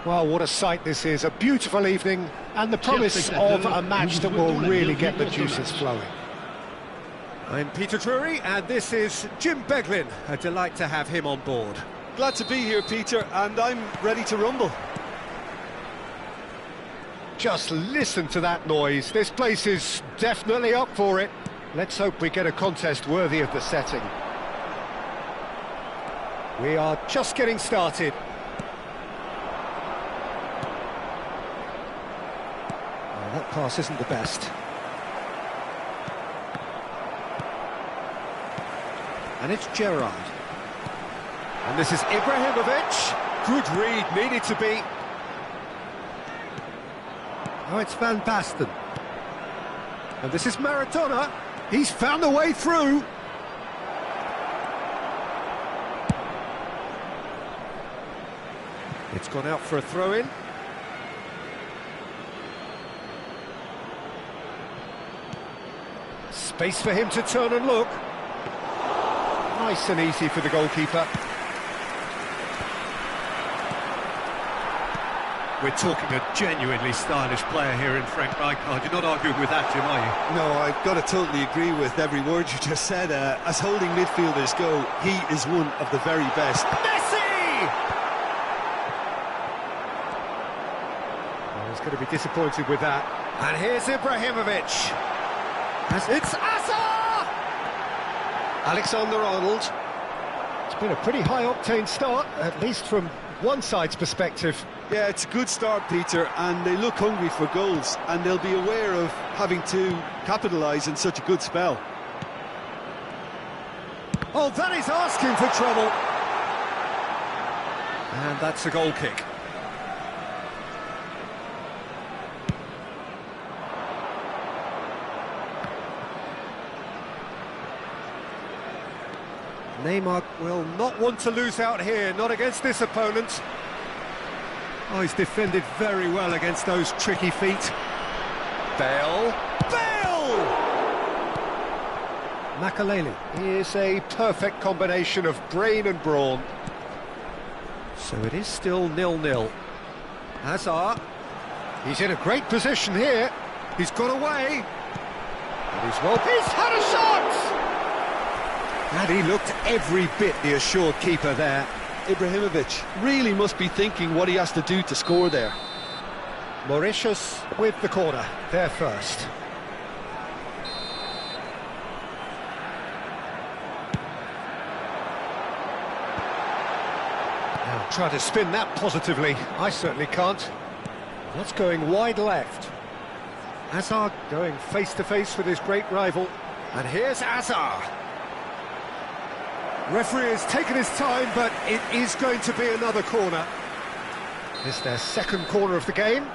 Well, what a sight this is, a beautiful evening and the promise of a match that will really get the juices flowing. I'm Peter Drury and this is Jim Beglin. A delight to have him on board. Glad to be here, Peter, and I'm ready to rumble. Just listen to that noise. This place is definitely up for it. Let's hope we get a contest worthy of the setting. We are just getting started. Well, that pass isn't the best. And it's Gerrard. And this is Ibrahimovic. Good read, needed to be. Oh, it's Van Basten. And this is Maradona. He's found a way through. It's gone out for a throw-in. Space for him to turn and look. Nice and easy for the goalkeeper. We're talking a genuinely stylish player here in Frank Rijkaard. You're not arguing with that, Jim, are you? No, I've got to totally agree with every word you just said. As holding midfielders go, he is one of the very best. Messi! Well, he's going to be disappointed with that. And here's Ibrahimovic. It's Azar! Alexander-Arnold. It's been a pretty high-octane start, at least from one side's perspective. Yeah, it's a good start, Peter, and they look hungry for goals, and they'll be aware of having to capitalise in such a good spell. Oh, that is asking for trouble. And that's a goal kick. Neymar will not want to lose out here, not against this opponent. Oh, he's defended very well against those tricky feet. Bale! Makaleli is a perfect combination of brain and brawn. So it is still 0-0. Hazard. He's in a great position here. He's got away. And he's had a shot! And he looked every bit the assured keeper there. Ibrahimovic really must be thinking what he has to do to score there. Mauritius with the corner, there first. Now try to spin that positively. I certainly can't. That's going wide left. Hazard going face-to-face with his great rival. And here's Hazard. Referee has taken his time, but it is going to be another corner. It's their second corner of the game.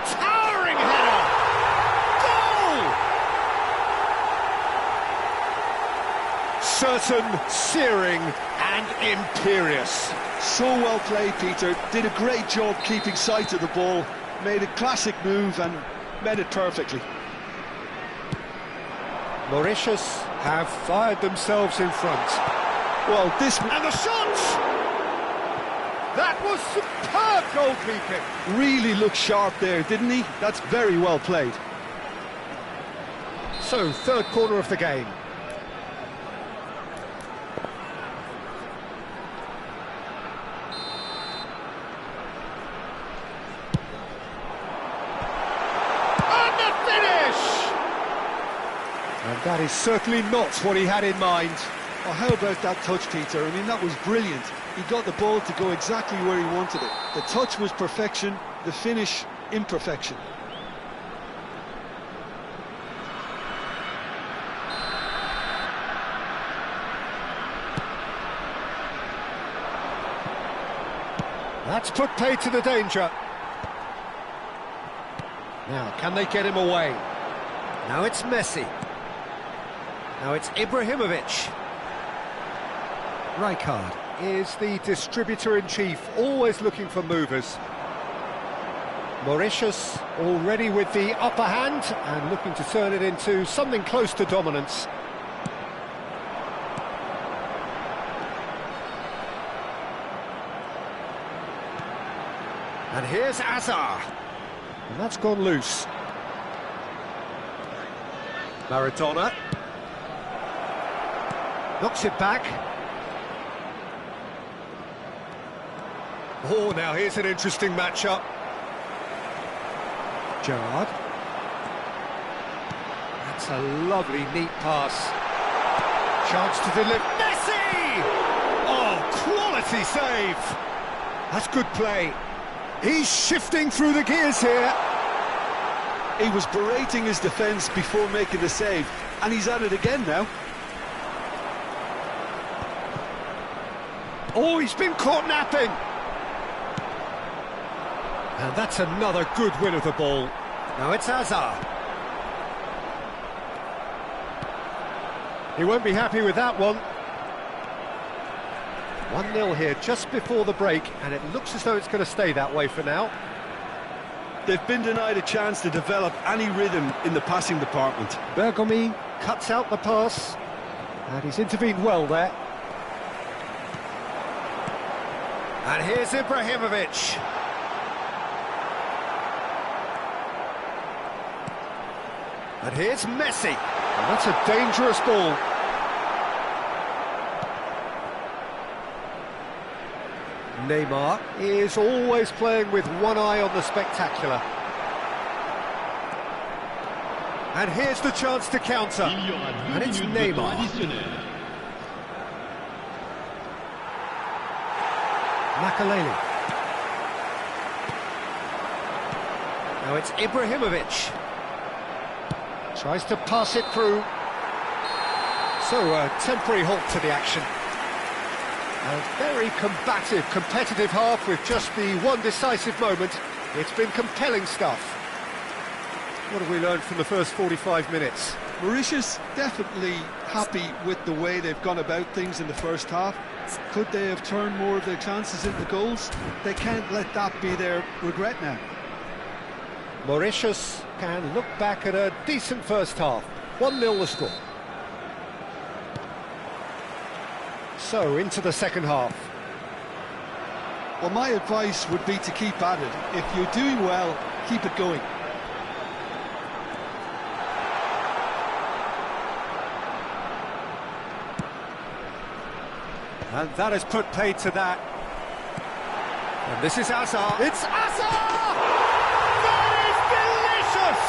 Towering header! Goal! Certain, searing and imperious. So well played, Peter. Did a great job keeping sight of the ball. Made a classic move and met it perfectly. Mauritius have fired themselves in front. Well, this... And the shot! That was superb goalkeeping. Really looked sharp there, didn't he? That's very well played. So, third corner of the game. And that is certainly not what he had in mind. Oh, how about that touch, Peter? I mean, that was brilliant. He got the ball to go exactly where he wanted it. The touch was perfection, the finish, imperfection. That's put paid to the danger. Now, can they get him away? Now it's Messi. Now it's Ibrahimovic. Rijkaard is the distributor-in-chief, always looking for movers. Mauritius already with the upper hand and looking to turn it into something close to dominance. And here's Azar. And that's gone loose. Maradona. Knocks it back. Oh, now here's an interesting matchup. Gerrard. That's a lovely, neat pass. Chance to deliver. Messi! Oh, quality save! That's good play. He's shifting through the gears here. He was berating his defence before making the save, and he's at it again now. Oh, he's been caught napping. And that's another good win of the ball. Now it's Azar. He won't be happy with that one. 1-0 here just before the break, and it looks as though it's going to stay that way for now. They've been denied a chance to develop any rhythm in the passing department. Bergomi cuts out the pass, and he's intervened well there. And here's Ibrahimovic. And here's Messi. And that's a dangerous ball. Neymar is always playing with one eye on the spectacular. And here's the chance to counter. And it's Neymar. Makaleli. Now it's Ibrahimovic. Tries to pass it through. So a temporary halt to the action. A very combative, competitive half with just the one decisive moment. It's been compelling stuff. What have we learned from the first 45 minutes? Mauritius definitely happy with the way they've gone about things in the first half. Could they have turned more of their chances into goals? They can't let that be their regret now. Mauritius can look back at a decent first half. 1-0 the score. So, into the second half. Well, my advice would be to keep at it. If you're doing well, keep it going. And that has put paid to that. And this is Azar. It's Azar! That is delicious!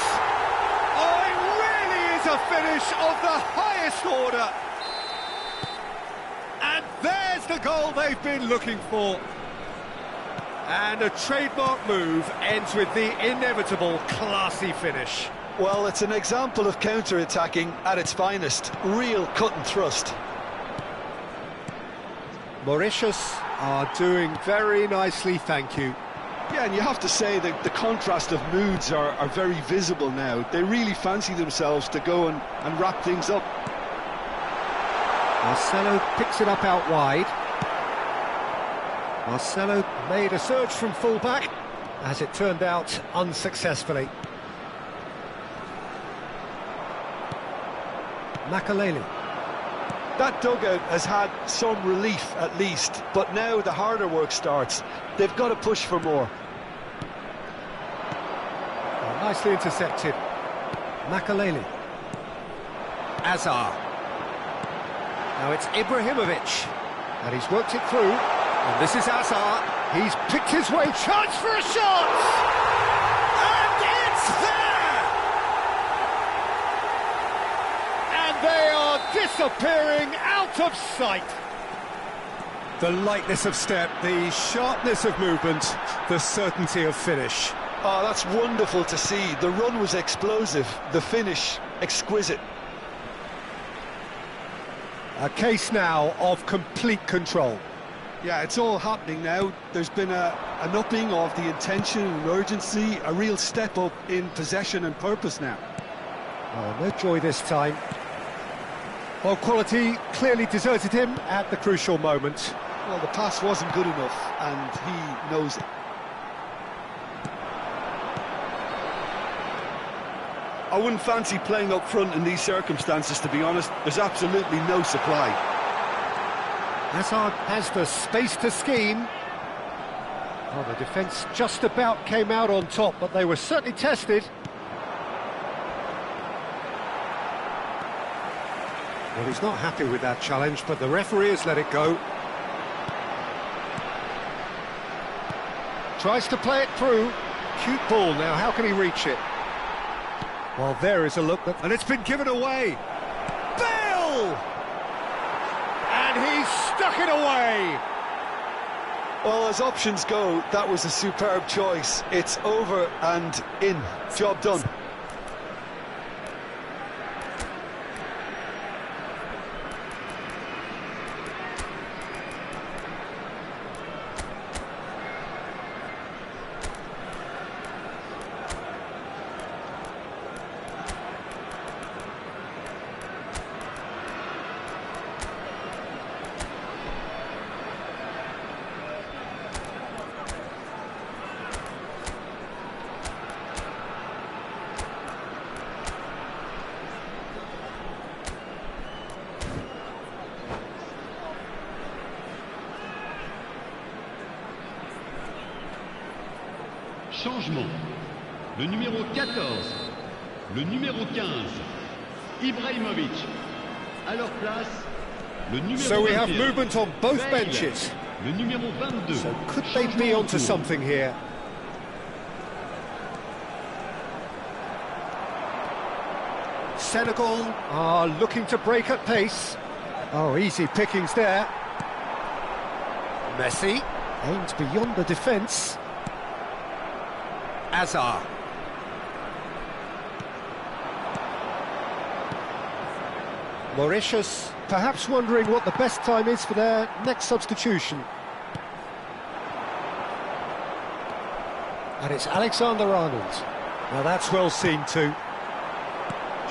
Oh, it really is a finish of the highest order. And there's the goal they've been looking for. And a trademark move ends with the inevitable classy finish. Well, it's an example of counter-attacking at its finest. Real cut and thrust. Mauritius are doing very nicely, thank you. Yeah, and you have to say that the contrast of moods are very visible now. They really fancy themselves to go and wrap things up. Marcelo picks it up out wide. Marcelo made a surge from full-back, as it turned out unsuccessfully. Makaleli. That dugout has had some relief at least, but now the harder work starts. They've got to push for more. Oh, nicely intercepted. Makaleli. Azar. Now it's Ibrahimovic. And he's worked it through. And this is Azar. He's picked his way. Chance for a shot! And it's there! And they are disappearing out of sight. The lightness of step, the sharpness of movement, the certainty of finish. Oh, that's wonderful to see. The run was explosive, the finish exquisite. A case now of complete control. Yeah, it's all happening now. There's been an upping of the intention and urgency, a real step up in possession and purpose now. Oh, no joy this time. Well, quality clearly deserted him at the crucial moment. Well, the pass wasn't good enough, and he knows it. I wouldn't fancy playing up front in these circumstances, to be honest. There's absolutely no supply. Hazard has the space to scheme. Oh, the defence just about came out on top, but they were certainly tested. Well, he's not happy with that challenge, but the referee has let it go. Tries to play it through. Cute ball now, how can he reach it? Well, there is a look that... And it's been given away. Bale! And he's stuck it away. Well, as options go, that was a superb choice. It's over and in. Job done. Changement. Le numéro 14, le numéro 15, Ibrahimovic. À leur place, le numéro 21. So we have movement on both benches. Le numéro 22. So could they be onto something here? Senegal are looking to break at pace. Oh, easy pickings there. Messi aims beyond the defence. Hazard. Mauritius perhaps wondering what the best time is for their next substitution. And it's Alexander-Arnold. Now that's well seen too.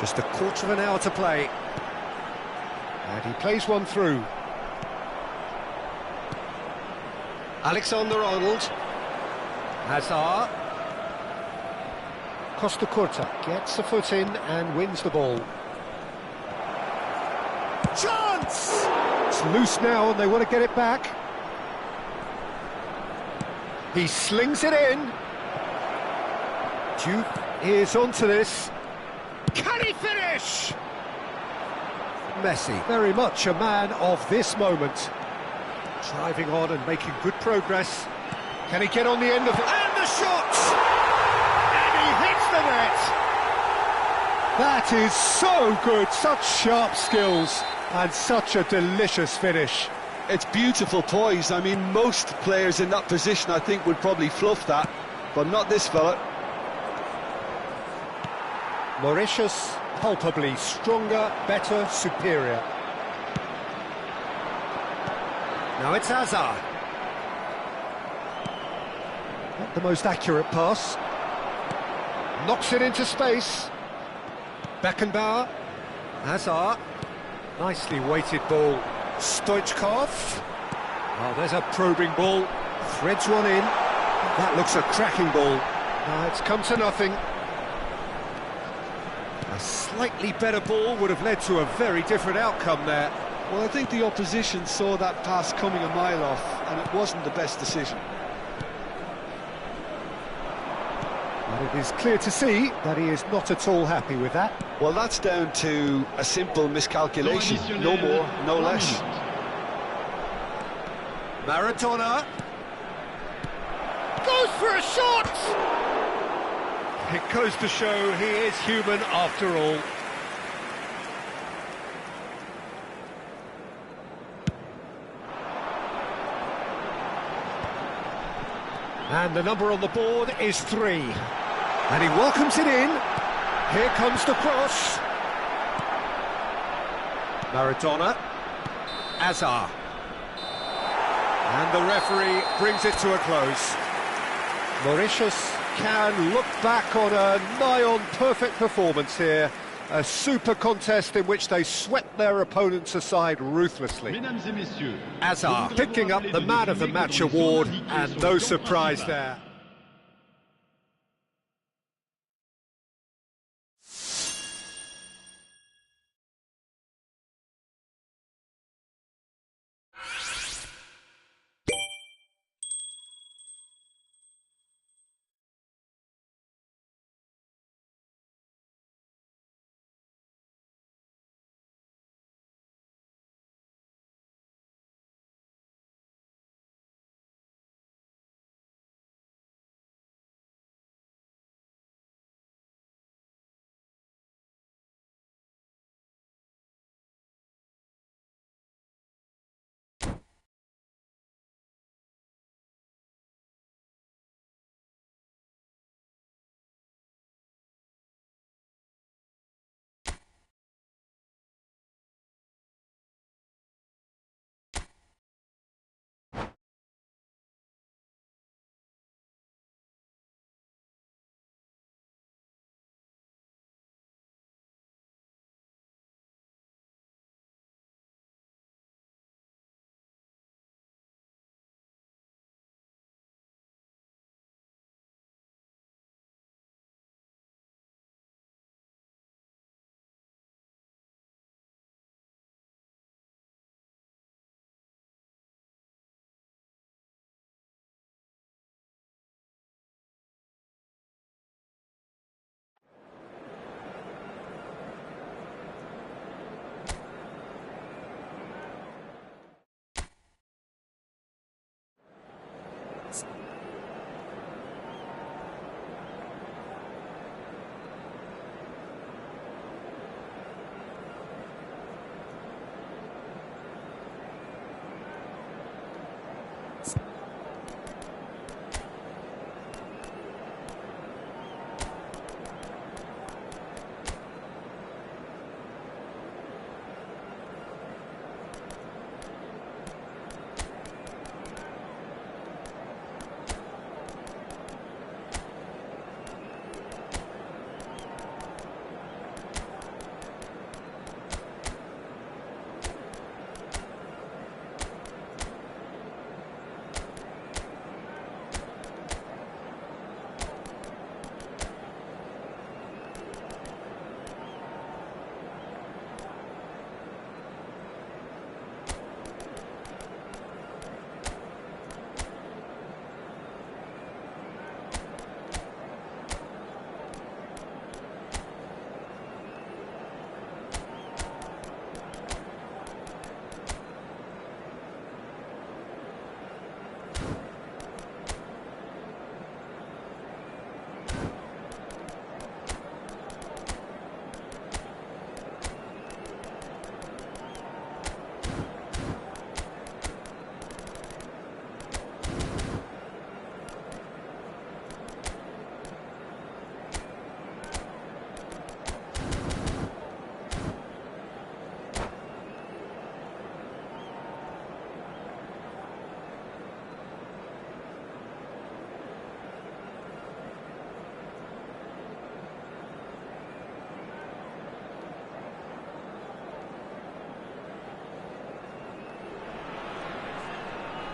Just a quarter of an hour to play. And he plays one through. Alexander-Arnold. Hazard. Costa Curta gets a foot in and wins the ball. Chance! It's loose now and they want to get it back. He slings it in. Duke is onto this. Can he finish? Messi, very much a man of this moment. Driving on and making good progress. Can he get on the end of it? And the shot! Hits the net. That is so good, such sharp skills and such a delicious finish. It's beautiful poise. I mean, most players in that position I think would probably fluff that, but not this fella. Mauritius palpably stronger, better, superior. Now it's Hazard. Not the most accurate pass. Knocks it into space. Beckenbauer. Hazard. Nicely weighted ball. Stoichkov. Oh, there's a probing ball. Threads one in. That looks a cracking ball. It's come to nothing. A slightly better ball would have led to a very different outcome there. Well, I think the opposition saw that pass coming a mile off, and it wasn't the best decision. And it is clear to see that he is not at all happy with that. Well, that's down to a simple miscalculation. No more, no less. Maradona goes for a shot! It goes to show he is human after all. And the number on the board is 3. And he welcomes it in. Here comes the cross. Maradona. Hazard. And the referee brings it to a close. Mauritius can look back on a nigh-on perfect performance here. A super contest in which they swept their opponents aside ruthlessly. Hazard picking up the Man of the Match award, and no surprise there.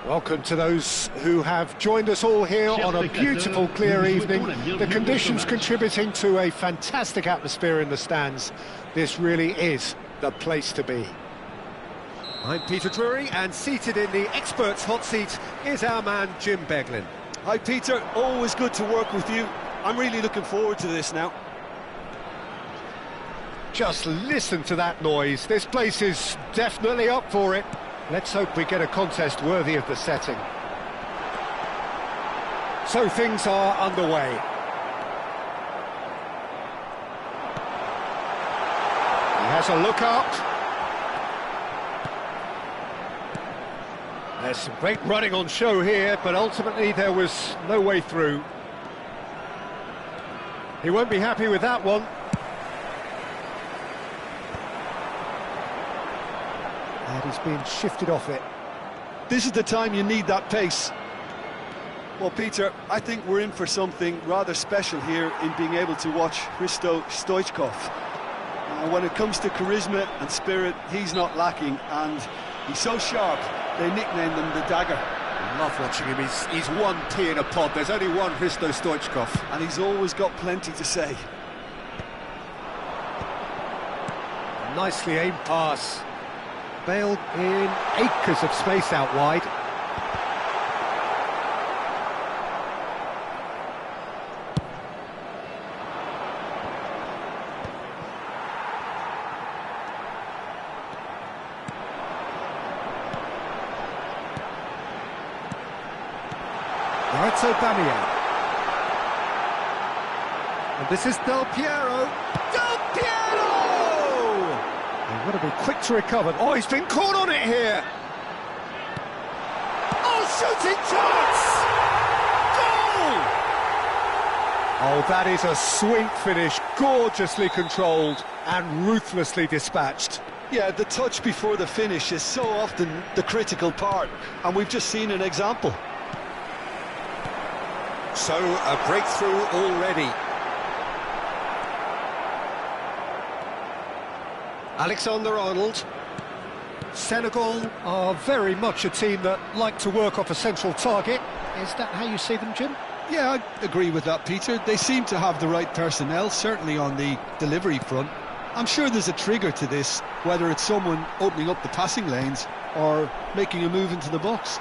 Welcome to those who have joined us all here on a beautiful, clear evening. The conditions contributing to a fantastic atmosphere in the stands. This really is the place to be. I'm Peter Drury, and seated in the experts' hot seat is our man Jim Beglin. Hi Peter, always good to work with you. I'm really looking forward to this now. Just listen to that noise. This place is definitely up for it. Let's hope we get a contest worthy of the setting. So things are underway. He has a look up. There's some great running on show here, but ultimately there was no way through. He won't be happy with that one. And he's being shifted off it. This is the time you need that pace. Well, Peter, I think we're in for something rather special here in being able to watch Hristo Stoichkov. When it comes to charisma and spirit, he's not lacking, and he's so sharp, they nicknamed him the Dagger. I love watching him. He's one pea in a pod. There's only one Hristo Stoichkov. And he's always got plenty to say. Nicely aimed pass. Bailed in acres of space out wide. Lorenzo Bamia. And this is Del Piero. Del Piero! They've got to be quick to recover. Oh, he's been caught on it here. Oh, shooting chance! Goal! Oh, that is a sweet finish, gorgeously controlled and ruthlessly dispatched. Yeah, the touch before the finish is so often the critical part, and we've just seen an example. So, a breakthrough already. Alexander-Arnold. Senegal are very much a team that like to work off a central target. Is that how you see them, Jim? Yeah, I agree with that, Peter. They seem to have the right personnel, certainly on the delivery front. I'm sure there's a trigger to this, whether it's someone opening up the passing lanes or making a move into the box.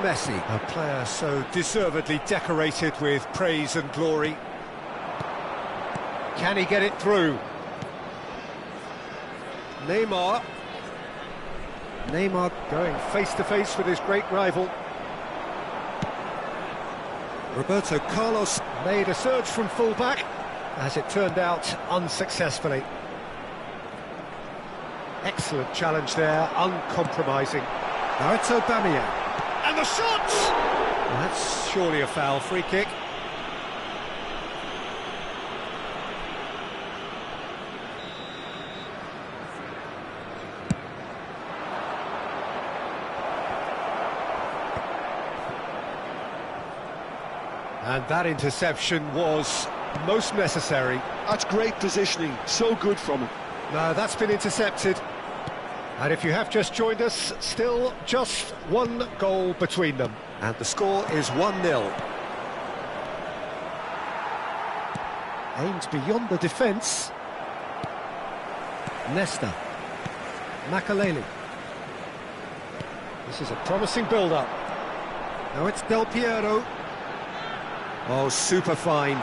Messi, a player so deservedly decorated with praise and glory. Can he get it through? Neymar. Neymar going face-to-face with his great rival. Roberto Carlos made a surge from full-back, as it turned out unsuccessfully. Excellent challenge there, uncompromising. Lorenzo Bamia. And the shot! That's surely a foul, free kick. And that interception was most necessary. That's great positioning, so good from him. No, that's been intercepted. And if you have just joined us, still just one goal between them. And the score is 1-0. Aimed beyond the defence. Nesta. Makaleli. This is a promising build-up. Now it's Del Piero. Oh, super find.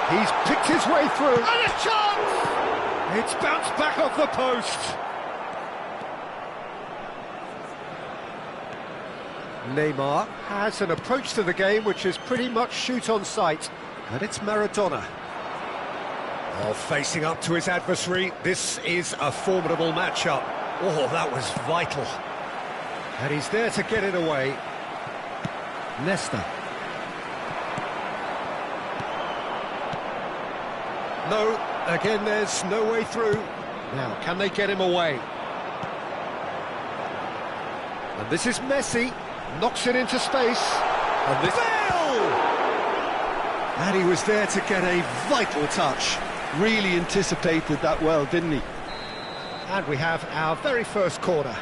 He's picked his way through. And a chance! It's bounced back off the post. Neymar has an approach to the game which is pretty much shoot on sight. And it's Maradona. Oh, facing up to his adversary. This is a formidable matchup. Oh, that was vital. And he's there to get it away. Nesta. No, again there's no way through. Now, can they get him away? And this is Messi. Knocks it into space. And this... Bale! And he was there to get a vital touch. Really anticipated that well, didn't he? And we have our very first corner.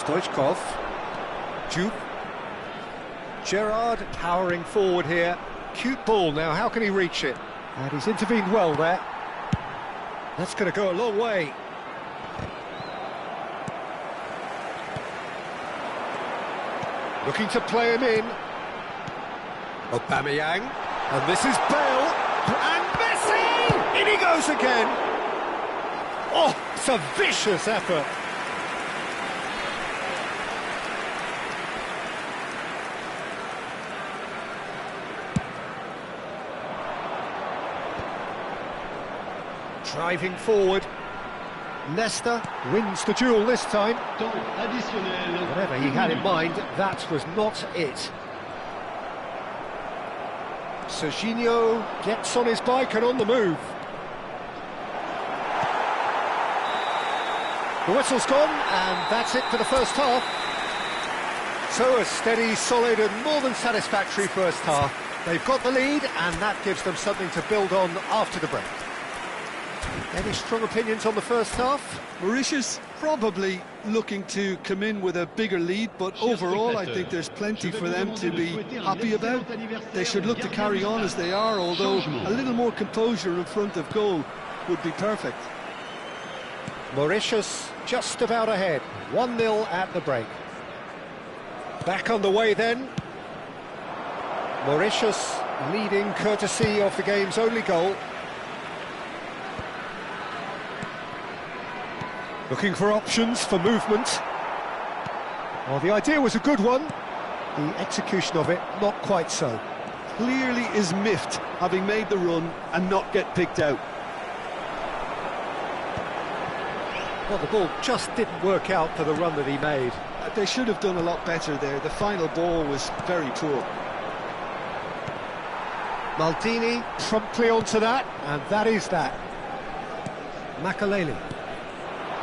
Stoichkov. Jupe. Gerrard powering forward here. Cute ball now, how can he reach it? And he's intervened well there. That's going to go a long way. Looking to play him in. Aubameyang. And this is Bale. And Messi! In he goes again. Oh, it's a vicious effort. Driving forward. Leicester wins the duel this time. Temps additionnel. Whatever he had in mind, that was not it. Serginho gets on his bike and on the move. The whistle's gone, and that's it for the first half. So a steady, solid and more than satisfactory first half. They've got the lead, and that gives them something to build on after the break. Any strong opinions on the first half? Mauritius probably looking to come in with a bigger lead, but overall I think there's plenty for them to be happy about. They should look to carry on as they are, although a little more composure in front of goal would be perfect. Mauritius just about ahead, 1-0 at the break. Back on the way then. Mauritius leading courtesy of the game's only goal. Looking for options for movement. Well, the idea was a good one. The execution of it, not quite so. Clearly is miffed, having made the run and not get picked out. Well, the ball just didn't work out for the run that he made. They should have done a lot better there. The final ball was very poor. Maldini promptly onto that, and that is that. Makaleli.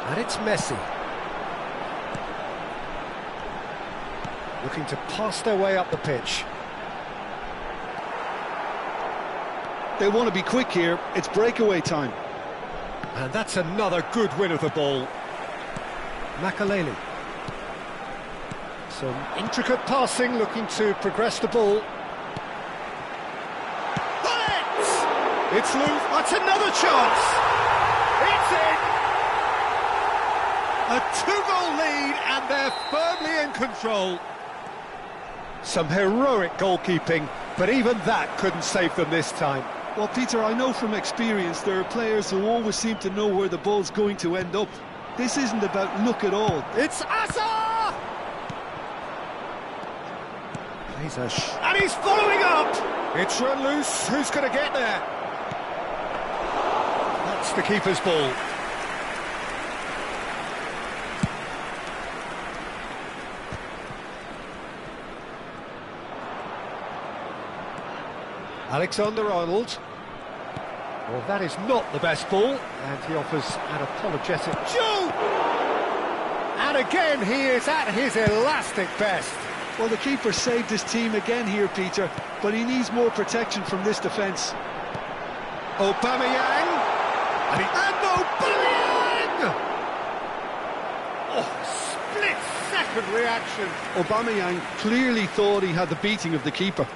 And it's Messi. Looking to pass their way up the pitch. They want to be quick here. It's breakaway time. And that's another good win of the ball. Makaleli. Some intricate passing, looking to progress the ball. It's loose. That's another chance. It's in. A 2-goal lead, and they're firmly in control. Some heroic goalkeeping, but even that couldn't save them this time. Well, Peter, I know from experience there are players who always seem to know where the ball's going to end up. This isn't about luck at all. It's Asa! And he's following up! It's run loose, who's going to get there? That's the keeper's ball. Alexander-Arnold. Well, that is not the best ball, and he offers an apologetic. Shoot! And again, he is at his elastic best. Well, the keeper saved his team again here, Peter, but he needs more protection from this defence. Aubameyang! And Aubameyang! Oh, split-second reaction. Aubameyang clearly thought he had the beating of the keeper.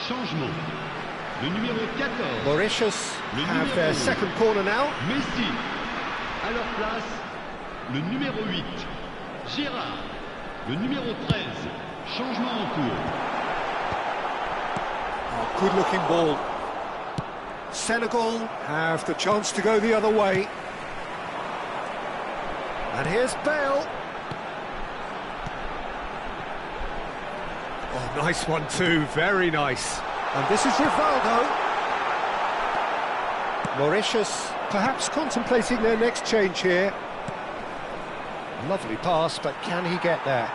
Changement. le numéro 14. Mauritius have their second corner now. Messi. À leur place, le numéro 8. Gérard. Le numéro 13. Changement en cours. Oh, good-looking ball. Senegal have the chance to go the other way. And here's Bale. Oh, nice one too, very nice. And this is Rivaldo. Mauritius perhaps contemplating their next change here. Lovely pass, but can he get there?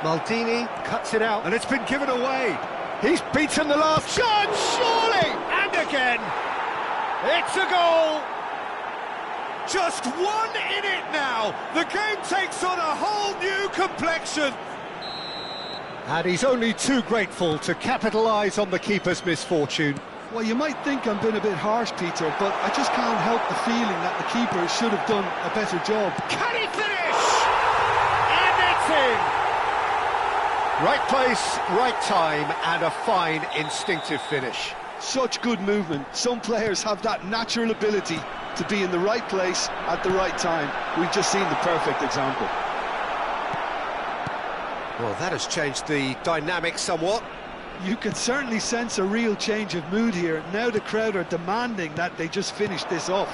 Maldini cuts it out. And it's been given away. He's beaten the last chance, surely! And again! It's a goal! Just one in it now! The game takes on a whole new complexion! And he's only too grateful to capitalise on the keeper's misfortune. Well, you might think I'm being a bit harsh, Peter, but I just can't help the feeling that the keeper should have done a better job. Can he finish? And it's in! Right place, right time, and a fine instinctive finish. Such good movement. Some players have that natural ability to be in the right place at the right time. We've just seen the perfect example. Well, that has changed the dynamic somewhat. You can certainly sense a real change of mood here. Now the crowd are demanding that they just finish this off.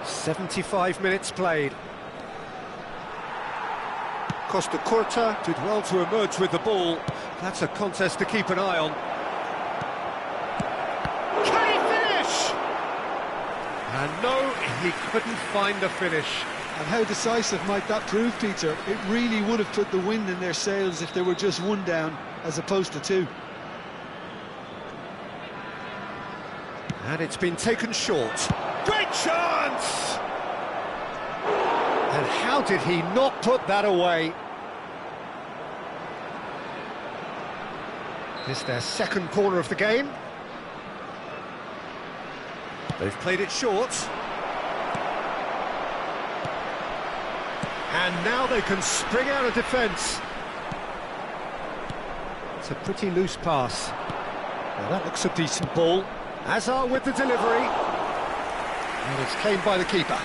75 minutes played. Costa Curta Did well to emerge with the ball. That's a contest to keep an eye on. Can he finish? And no, he couldn't find the finish. And how decisive might that prove, Peter? It really would have put the wind in their sails if they were just one down as opposed to two. And it's been taken short. Great chance! And how did he not put that away? This is their second corner of the game. They've played it short. And now they can spring out of defence. It's a pretty loose pass. Now that looks a decent ball. Hazard with the delivery. And it's claimed by the keeper.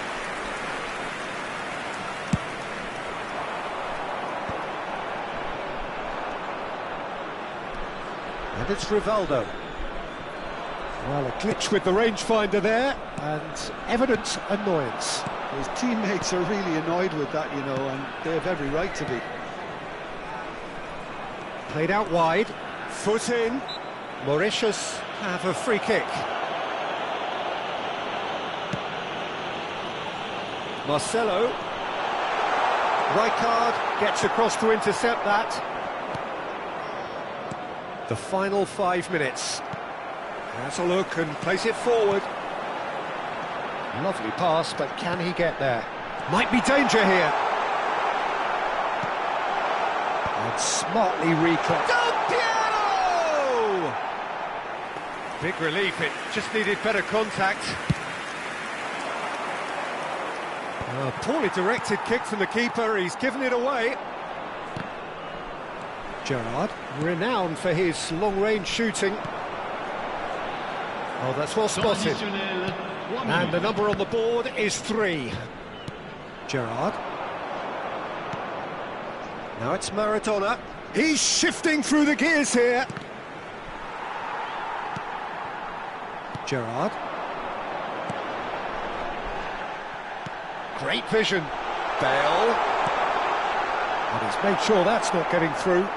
And it's Rivaldo. Well, a glitch with the rangefinder there, and evident annoyance. His teammates are really annoyed with that, you know, and they have every right to be. Played out wide. Foot in. Mauritius have a free kick. Marcelo. Rijkaard gets across to intercept that. The final 5 minutes. Has a look and plays it forward. Lovely pass, but can he get there? Might be danger here. And smartly reclaimed. Del Piero! Big relief, it just needed better contact. A poorly directed kick from the keeper, he's given it away. Gerrard, renowned for his long-range shooting. Oh, that's well spotted. And the number on the board is 3. Gerrard. Now it's Maradona. He's shifting through the gears here. Gerrard. Great vision. Bale. And he's made sure that's not getting through.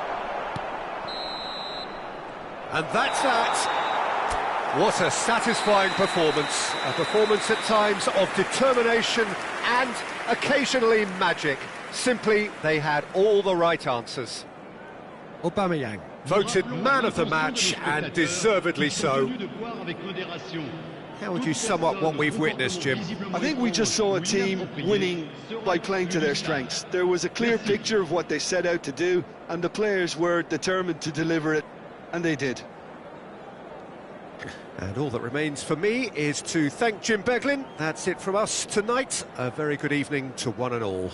And that's that. What a satisfying performance. A performance at times of determination and occasionally magic. Simply, they had all the right answers. Aubameyang. Voted man of the match, and deservedly so. How would you sum up what we've witnessed, Jim? I think we just saw a team winning by playing to their strengths. There was a clear picture of what they set out to do, and the players were determined to deliver it, and they did. And all that remains for me is to thank Jim Beglin. That's it from us tonight. A very good evening to one and all.